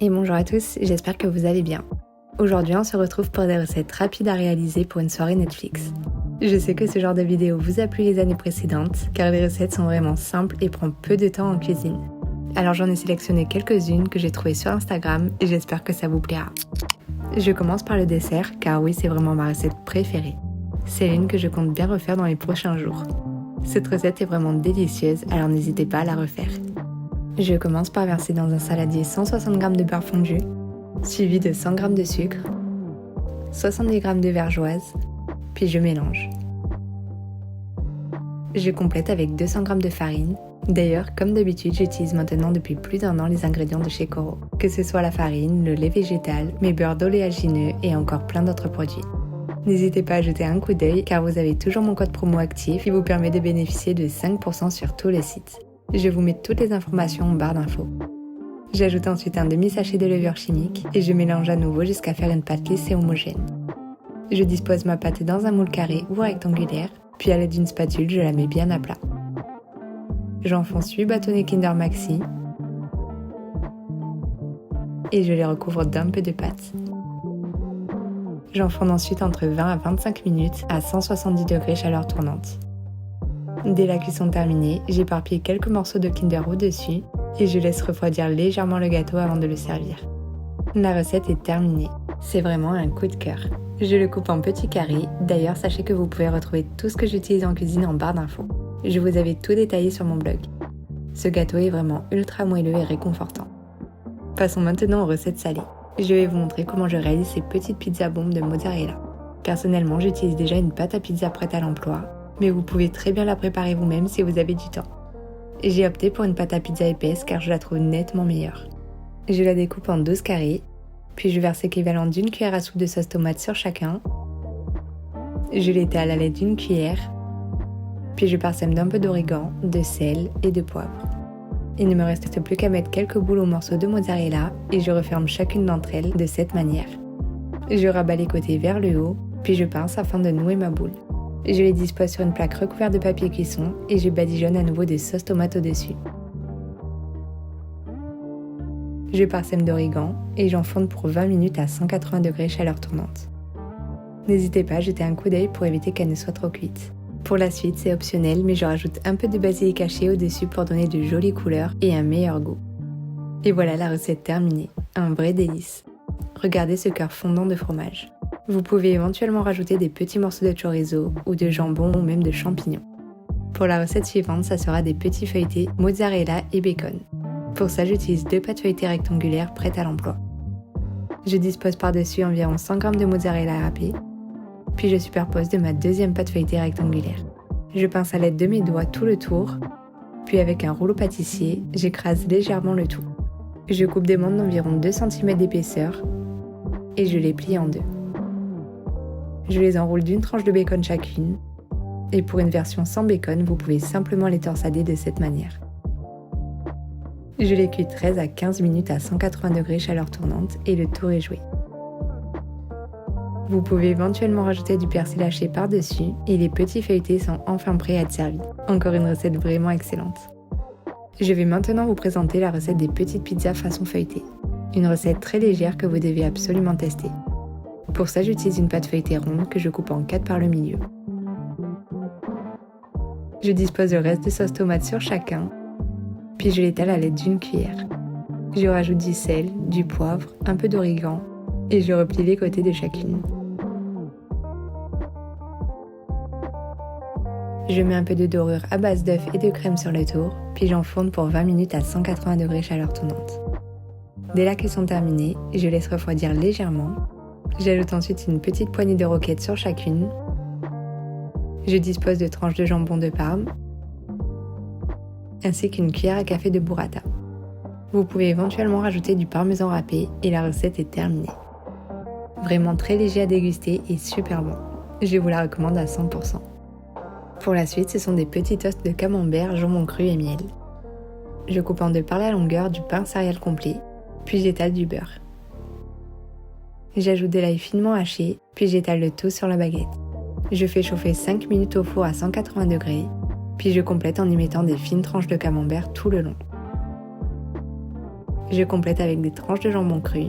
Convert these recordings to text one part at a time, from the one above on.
Et bonjour à tous, j'espère que vous allez bien. Aujourd'hui, on se retrouve pour des recettes rapides à réaliser pour une soirée Netflix. Je sais que ce genre de vidéo vous a plu les années précédentes, car les recettes sont vraiment simples et prennent peu de temps en cuisine. Alors j'en ai sélectionné quelques-unes que j'ai trouvées sur Instagram et j'espère que ça vous plaira. Je commence par le dessert, car oui, c'est vraiment ma recette préférée. C'est une que je compte bien refaire dans les prochains jours. Cette recette est vraiment délicieuse, alors n'hésitez pas à la refaire. Je commence par verser dans un saladier 160 g de beurre fondu, suivi de 100 g de sucre, 70 g de vergeoise, puis je mélange. Je complète avec 200 g de farine. D'ailleurs, comme d'habitude, j'utilise maintenant depuis plus d'1 an les ingrédients de chez Coro, que ce soit la farine, le lait végétal, mes beurres d'oléagineux et encore plein d'autres produits. N'hésitez pas à jeter un coup d'œil car vous avez toujours mon code promo actif qui vous permet de bénéficier de 5% sur tous les sites. Je vous mets toutes les informations en barre d'infos. J'ajoute ensuite un demi-sachet de levure chimique et je mélange à nouveau jusqu'à faire une pâte lisse et homogène. Je dispose ma pâte dans un moule carré ou rectangulaire, puis à l'aide d'une spatule, je la mets bien à plat. J'enfonce 8 bâtonnets Kinder Maxi et je les recouvre d'un peu de pâte. J'enfourne ensuite entre 20 à 25 minutes à 170 degrés chaleur tournante. Dès la cuisson terminée, j'éparpille quelques morceaux de Kinder au-dessus et je laisse refroidir légèrement le gâteau avant de le servir. La recette est terminée. C'est vraiment un coup de cœur. Je le coupe en petits carrés. D'ailleurs, sachez que vous pouvez retrouver tout ce que j'utilise en cuisine en barre d'infos. Je vous avais tout détaillé sur mon blog. Ce gâteau est vraiment ultra moelleux et réconfortant. Passons maintenant aux recettes salées. Je vais vous montrer comment je réalise ces petites pizzas bombes de mozzarella. Personnellement, j'utilise déjà une pâte à pizza prête à l'emploi, mais vous pouvez très bien la préparer vous-même si vous avez du temps. J'ai opté pour une pâte à pizza épaisse car je la trouve nettement meilleure. Je la découpe en 12 carrés, puis je verse l'équivalent d'une cuillère à soupe de sauce tomate sur chacun. Je l'étale à l'aide d'une cuillère, puis je parsème d'un peu d'origan, de sel et de poivre. Il ne me reste plus qu'à mettre quelques boules aux morceaux de mozzarella et je referme chacune d'entre elles de cette manière. Je rabats les côtés vers le haut, puis je pince afin de nouer ma boule. Je les dispose sur une plaque recouverte de papier cuisson et je badigeonne à nouveau de sauce tomate au-dessus. Je parsème d'origan et j'enfourne pour 20 minutes à 180 degrés chaleur tournante. N'hésitez pas à jeter un coup d'œil pour éviter qu'elle ne soit trop cuite. Pour la suite, c'est optionnel, mais je rajoute un peu de basilic haché au-dessus pour donner de jolies couleurs et un meilleur goût. Et voilà la recette terminée, un vrai délice. Regardez ce cœur fondant de fromage. Vous pouvez éventuellement rajouter des petits morceaux de chorizo ou de jambon ou même de champignons. Pour la recette suivante, ça sera des petits feuilletés mozzarella et bacon. Pour ça, j'utilise 2 pâtes feuilletées rectangulaires prêtes à l'emploi. Je dispose par-dessus environ 100 g de mozzarella râpé, puis je superpose de ma deuxième pâte feuilletée rectangulaire. Je pince à l'aide de mes doigts tout le tour, puis avec un rouleau pâtissier, j'écrase légèrement le tout. Je coupe des bandes d'environ 2 cm d'épaisseur et je les plie en deux. Je les enroule d'une tranche de bacon chacune, et pour une version sans bacon, vous pouvez simplement les torsader de cette manière. Je les cuis 13 à 15 minutes à 180 degrés chaleur tournante et le tour est joué. Vous pouvez éventuellement rajouter du persil haché par-dessus et les petits feuilletés sont enfin prêts à être servis. Encore une recette vraiment excellente. Je vais maintenant vous présenter la recette des petites pizzas façon feuilletée. Une recette très légère que vous devez absolument tester. Pour ça, j'utilise une pâte feuilletée ronde que je coupe en 4 par le milieu. Je dispose le reste de sauce tomate sur chacun, puis je l'étale à l'aide d'une cuillère. Je rajoute du sel, du poivre, un peu d'origan et je replie les côtés de chacune. Je mets un peu de dorure à base d'œuf et de crème sur le tour, puis j'enfourne pour 20 minutes à 180 degrés chaleur tournante. Dès la cuisson terminée, je laisse refroidir légèrement. J'ajoute ensuite une petite poignée de roquettes sur chacune. Je dispose de tranches de jambon de Parme, ainsi qu'une cuillère à café de burrata. Vous pouvez éventuellement rajouter du parmesan râpé et la recette est terminée. Vraiment très léger à déguster et super bon. Je vous la recommande à 100%. Pour la suite, ce sont des petits toasts de camembert, jambon cru et miel. Je coupe en deux par la longueur du pain céréales complet, puis j'étale du beurre. J'ajoute de l'ail finement haché, puis j'étale le tout sur la baguette. Je fais chauffer 5 minutes au four à 180 degrés, puis je complète en y mettant des fines tranches de camembert tout le long. Je complète avec des tranches de jambon cru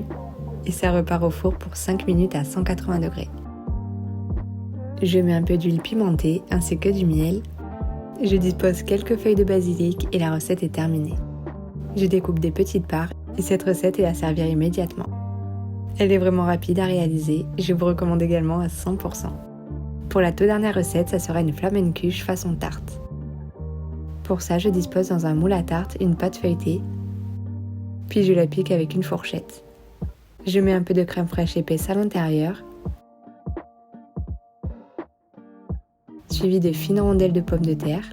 et ça repart au four pour 5 minutes à 180 degrés. Je mets un peu d'huile pimentée ainsi que du miel. Je dispose quelques feuilles de basilic et la recette est terminée. Je découpe des petites parts et cette recette est à servir immédiatement. Elle est vraiment rapide à réaliser et je vous recommande également à 100%. Pour la toute dernière recette, ça sera une flamencuche façon tarte. Pour ça, je dispose dans un moule à tarte une pâte feuilletée, puis je la pique avec une fourchette. Je mets un peu de crème fraîche épaisse à l'intérieur, suivi de fines rondelles de pommes de terre.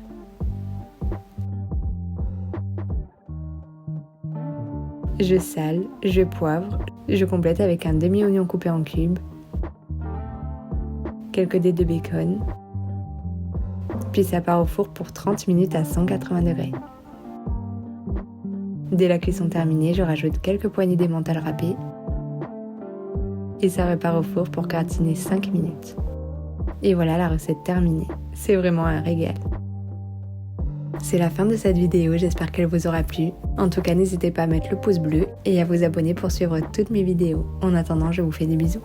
Je sale, je poivre, je complète avec un demi-oignon coupé en cubes, quelques dés de bacon, puis ça part au four pour 30 minutes à 180 degrés. Dès la cuisson terminée, je rajoute quelques poignées d'emmental râpé et ça repart au four pour gratiner 5 minutes. Et voilà la recette terminée. C'est vraiment un régal. C'est la fin de cette vidéo, j'espère qu'elle vous aura plu. En tout cas, n'hésitez pas à mettre le pouce bleu et à vous abonner pour suivre toutes mes vidéos. En attendant, je vous fais des bisous.